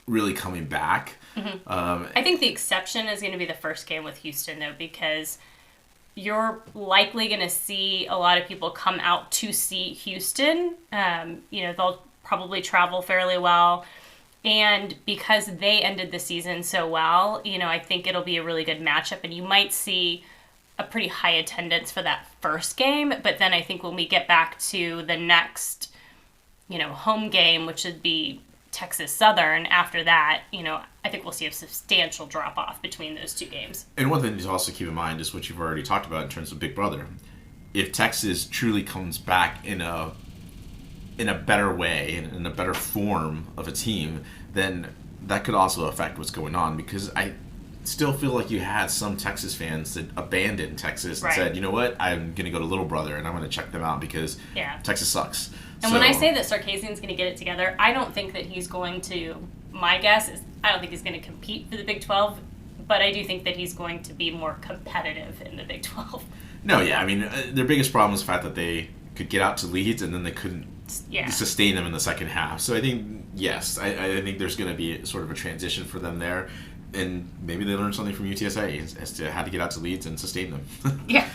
really coming back. Mm-hmm. I think the exception is going to be the first game with Houston, though, because you're likely going to see a lot of people come out to see Houston. They'll probably travel fairly well. And because they ended the season so well, I think it'll be a really good matchup. And you might see a pretty high attendance for that first game. But then I think when we get back to the next, home game, which would be Texas Southern, after that, I think we'll see a substantial drop-off between those two games. And one thing to also keep in mind is what you've already talked about in terms of Big Brother. If Texas truly comes back in a better way, in a better form of a team, then that could also affect what's going on, because I still feel like you had some Texas fans that abandoned Texas and said, you know what, I'm going to go to Little Brother and I'm going to check them out because Texas sucks. And when I say that Sarkisian's going to get it together, I don't think that he's going to, my guess is, I don't think he's going to compete for the Big 12, but I do think that he's going to be more competitive in the Big 12. No, yeah, I mean, their biggest problem is the fact that they could get out to leads and then they couldn't sustain them in the second half. So I think, yes, I think there's going to be sort of a transition for them there. And maybe they learn something from UTSA as to how to get out to leads and sustain them. Yeah.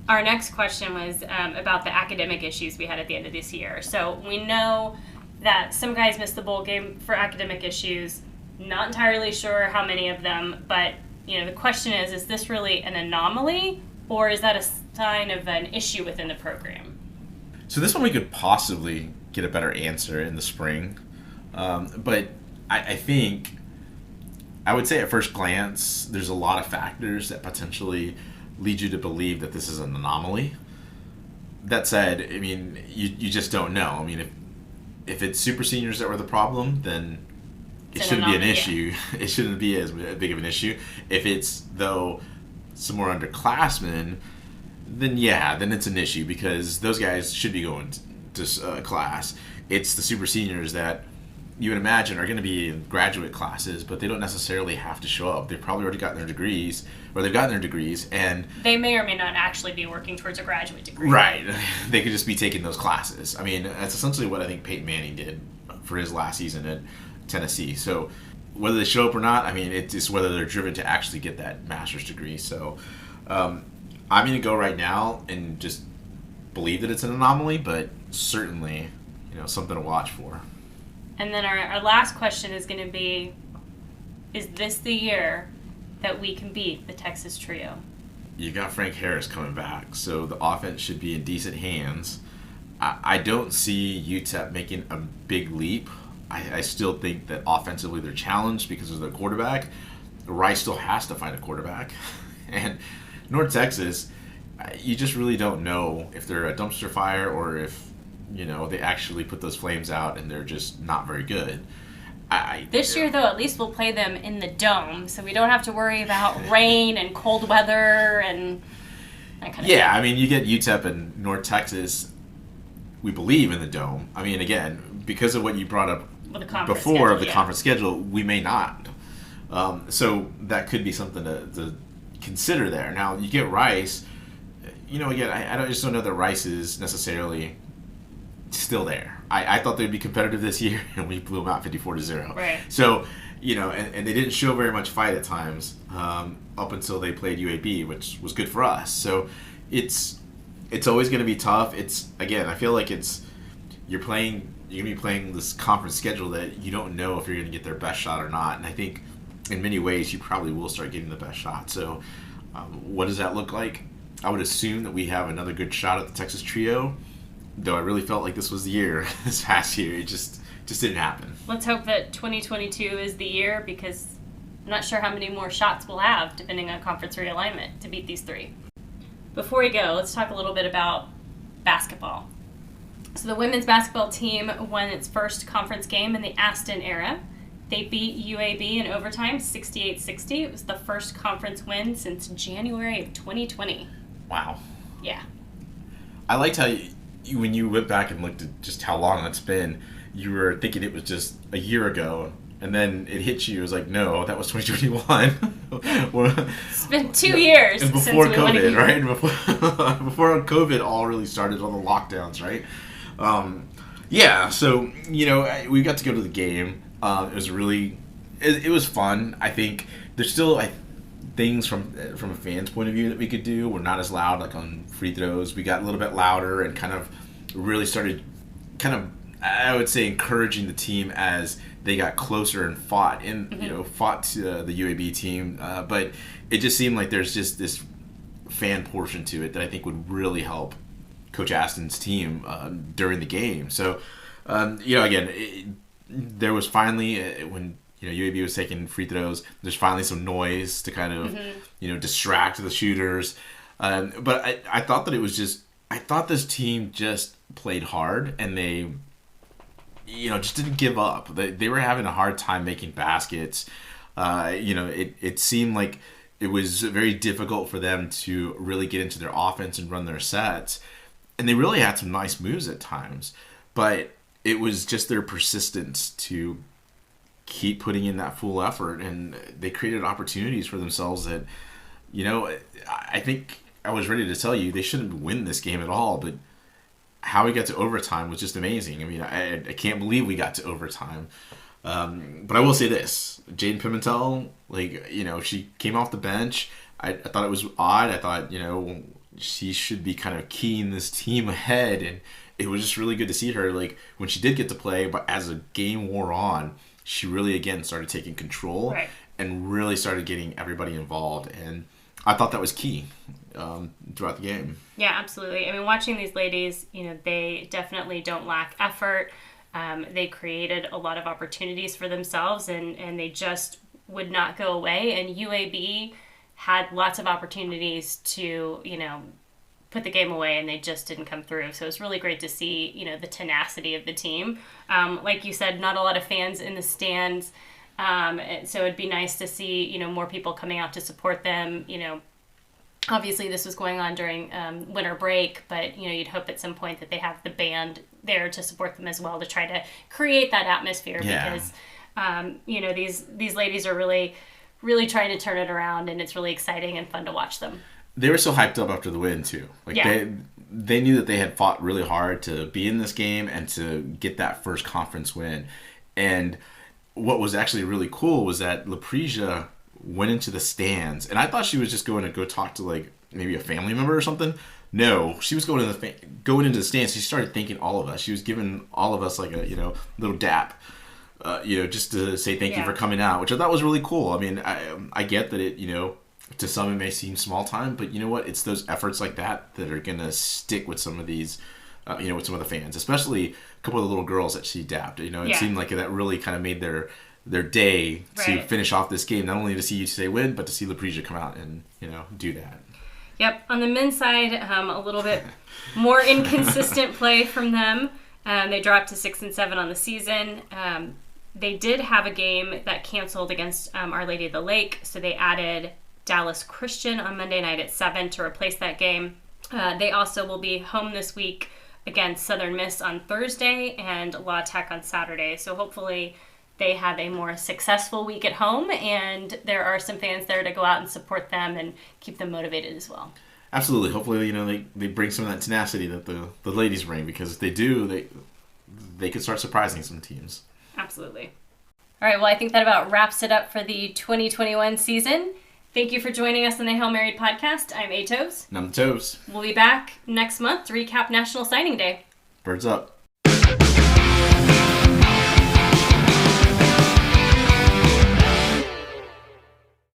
Our next question was about the academic issues we had at the end of this year. So we know that some guys missed the bowl game for academic issues. Not entirely sure how many of them, but the question is this really an anomaly, or is that a sign of an issue within the program? So this one we could possibly get a better answer in the spring. But I think, I would say at first glance, there's a lot of factors that potentially lead you to believe that this is an anomaly. That said, I mean, you just don't know. I mean, if it's super seniors that were the problem, then it shouldn't be an issue. Yeah. It shouldn't be as big of an issue. If it's, though, some more underclassmen, then it's an issue, because those guys should be going to class. It's the super seniors that you would imagine are going to be in graduate classes, but they don't necessarily have to show up. They've probably already gotten their degrees, and they may or may not actually be working towards a graduate degree. Right. They could just be taking those classes. I mean, that's essentially what I think Peyton Manning did for his last season at Tennessee. So whether they show up or not, I mean, it's just whether they're driven to actually get that master's degree. So I'm going to go right now and just believe that it's an anomaly, but certainly, something to watch for. And then our last question is going to be, is this the year that we can beat the Texas Trio? You got Frank Harris coming back, so the offense should be in decent hands. I don't see UTEP making a big leap. I still think that offensively they're challenged because of their quarterback. Rice still has to find a quarterback. And North Texas, you just really don't know if they're a dumpster fire or if they actually put those flames out and they're just not very good. This year, though, at least we'll play them in the dome, so we don't have to worry about rain and cold weather and that kind of thing. I mean, you get UTEP and North Texas, we believe, in the dome. I mean, again, because of what you brought up before of the conference schedule, we may not. So that could be something to consider there. Now, you get Rice. Again, I just don't know that Rice is necessarily still there. I thought they'd be competitive this year, and we blew them out 54-0. Right. So, and they didn't show very much fight at times up until they played UAB, which was good for us. So it's always going to be tough. I feel like you're going to be playing this conference schedule that you don't know if you're going to get their best shot or not. And I think in many ways you probably will start getting the best shot. So what does that look like? I would assume that we have another good shot at the Texas Trio, though I really felt like this was the year this past year. It just didn't happen. Let's hope that 2022 is the year, because I'm not sure how many more shots we'll have depending on conference realignment to beat these three. Before we go, let's talk a little bit about basketball. So the women's basketball team won its first conference game in the Aston era. They beat UAB in overtime 68-60. It was the first conference win since January of 2020. Wow. Yeah. I liked how when you went back and looked at just how long it's been, you were thinking it was just a year ago, and then it hit you. It was like, no, that was 2021. It's been 2 years and before since we won COVID, right? Before COVID all really started, all the lockdowns, right? So, we got to go to the game. It was really, it was fun. I think there's still things from a fan's point of view that we could do. We're not as loud like on free throws. We got a little bit louder and kind of really started I would say encouraging the team as they got closer and fought to the UAB team. But it just seemed like there's just this fan portion to it that I think would really help Coach Aston's team during the game. So, there was finally when UAB was taking free throws, there's finally some noise to kind of distract the shooters. But I thought that I thought this team just played hard, and they just didn't give up. They were having a hard time making baskets. It seemed like it was very difficult for them to really get into their offense and run their sets. And they really had some nice moves at times. But it was just their persistence to keep putting in that full effort. And they created opportunities for themselves that, I think I was ready to tell you they shouldn't win this game at all. But how we got to overtime was just amazing. I mean, I can't believe we got to overtime. But I will say this. Jaden Pimentel, she came off the bench. I thought it was odd. I thought, she should be kind of keying this team ahead. And it was just really good to see her, when she did get to play. But as the game wore on, she really, again, started taking control. Right. And really started getting everybody involved. And I thought that was key throughout the game. Yeah, absolutely. I mean, watching these ladies, they definitely don't lack effort. They created a lot of opportunities for themselves, and they just would not go away. And UAB had lots of opportunities to, put the game away, and they just didn't come through. So it's really great to see, the tenacity of the team. Like you said, not a lot of fans in the stands. So it'd be nice to see, more people coming out to support them. Obviously this was going on during winter break, but, you'd hope at some point that they have the band there to support them as well, to try to create that atmosphere. Yeah. Because, these ladies are really, really trying to turn it around, and it's really exciting and fun to watch them. They were so hyped up after the win too. They knew that they had fought really hard to be in this game and to get that first conference win. And what was actually really cool was that LaPresia went into the stands, and I thought she was just going to go talk to maybe a family member or something. No, she was going into the stands. She started thanking all of us. She was giving all of us a little dap, just to say thank you for coming out, which I thought was really cool. I mean, I get that it to some it may seem small time, but you know what? It's those efforts like that are gonna stick with some of these. With some of the fans, especially a couple of the little girls that she dapped. It seemed like that really kind of made their day to finish off this game, not only to see UTSA win, but to see LaPresia come out and, do that. Yep. On the men's side, a little bit more inconsistent play from them. They dropped to 6-7 on the season. They did have a game that canceled against Our Lady of the Lake, so they added Dallas Christian on Monday night at 7 to replace that game. They also will be home this week against Southern Miss on Thursday and La Tech on Saturday. So hopefully they have a more successful week at home, and there are some fans there to go out and support them and keep them motivated as well. Absolutely. Hopefully, they bring some of that tenacity that the ladies bring, because if they do, they could start surprising some teams. Absolutely. All right, well, I think that about wraps it up for the 2021 season. Thank you for joining us on the Hail Married podcast. I'm Atos. And I'm the Toes. We'll be back next month to recap National Signing Day. Birds up.